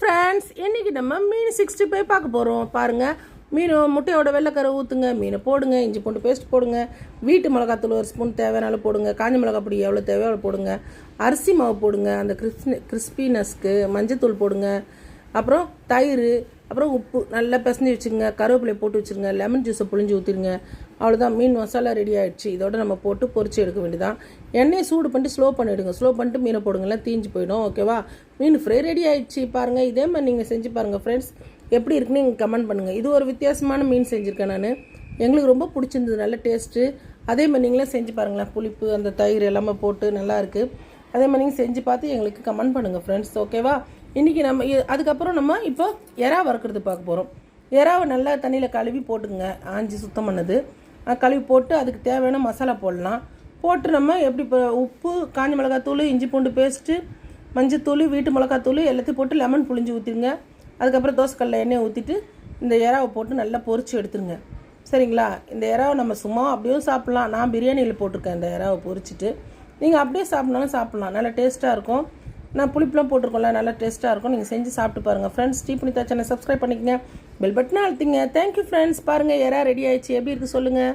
Friends, இன்றைக்கி நம்ம மீன் 65 பார்க்க போகிறோம். பாருங்கள், மீன் முட்டையோட வெள்ளைக்கரை ஊற்றுங்க, மீனை போடுங்க, இஞ்சி பூண்டு பேஸ்ட் போடுங்க, வீட்டு மிளகாத்தூள் ஒரு ஸ்பூன் தேவையானாலும் போடுங்க, காஞ்ச மிளகா பொடி எவ்வளோ தேவையோ அவ்வளோ போடுங்க, அரிசி மாவு போடுங்க, அந்த கிறிஸ்பினஸ்க்கு மஞ்சத்தூள் போடுங்க, அப்புறம் தயிர், அப்புறம் உப்பு நல்லா பிசைஞ்சு வச்சுருங்க, கருவேப்பிலை போட்டு வச்சுருங்க, லெமன் ஜூஸை புழிஞ்சு ஊற்றிடுங்க. அவ்வளோதான், மீன் மசாலா ரெடி ஆகிடுச்சு. இதோட நம்ம போட்டு பொரிச்சு எடுக்க வேண்டியதான். எண்ணெயை சூடு பண்ணிட்டு ஸ்லோ பண்ணிவிடுங்க. ஸ்லோ பண்ணிட்டு மீனை போடுங்கலாம், தீஞ்சு போயிடும். ஓகேவா? மீன் ஃப்ரை ரெடி ஆகிடுச்சு. பாருங்கள், இதே மாதிரி நீங்கள் செஞ்சு பாருங்கள் ஃப்ரெண்ட்ஸ். எப்படி இருக்குன்னு நீங்கள் கமெண்ட் பண்ணுங்கள். இது ஒரு வித்தியாசமான மீன் செஞ்சுருக்கேன் நான். எங்களுக்கு ரொம்ப பிடிச்சிருந்தது, நல்ல டேஸ்ட்டு. அதே மாதிரி நீங்களே செஞ்சு பாருங்களேன். புளிப்பு, அந்த தயிர் எல்லாமே போட்டு நல்லாயிருக்கு. அதே மாதிரி நீங்கள் செஞ்சு பார்த்து எங்களுக்கு கமெண்ட் பண்ணுங்கள் ஃப்ரெண்ட்ஸ். ஓகேவா? இன்றைக்கி நம்ம அதுக்கப்புறம் நம்ம இப்போ எறா வறுக்கிறது பார்க்க போகிறோம். எறாவை நல்லா தண்ணியில் கழுவி போட்டுக்குங்க. ஆஞ்சி சுத்தம் பண்ணது கழுவி போட்டு அதுக்கு தேவையான மசாலா போடலாம். போட்டு நம்ம எப்படி இப்போ உப்பு, காஞ்ச மிளகாத்தூள், இஞ்சி பூண்டு பேஸ்ட்டு, மஞ்சத்தூள், வீட்டு மிளகாத்தூள் எல்லாத்தையும் போட்டு லெமன் புழிஞ்சு ஊற்றிடுங்க. அதுக்கப்புறம் தோசைக்கல்ல எண்ணெயை ஊற்றிட்டு இந்த எறாவை போட்டு நல்லா பொரிச்சு எடுத்துருங்க. சரிங்களா? இந்த எறாவை நம்ம சும்மா அப்படியும் சாப்பிட்லாம். நான் பிரியாணியில் போட்டிருக்கேன் இந்த எறாவை பொரிச்சிட்டு. நீங்கள் அப்படியே சாப்பிட்னாலும் சாப்பிட்லாம், நல்லா டேஸ்ட்டாக இருக்கும். நான் புளிப்புலாம் போட்டிருக்கோம்ல, நல்லா டேஸ்ட்டாக இருக்கும். நீங்கள் செஞ்சு சாப்பிட்டு பாருங்கள் ஃப்ரெண்ட்ஸ். ஸ்ரீபுனிதா சேனல் சப்ஸ்கிரைப் பண்ணிக்கங்க, பெல் பட்டனை அழுத்திங்க. Thank you friends. பாருங்கள், எறா ரெடி ஆயிடுச்சு. எப்படி இருக்குது சொல்லுங்கள்.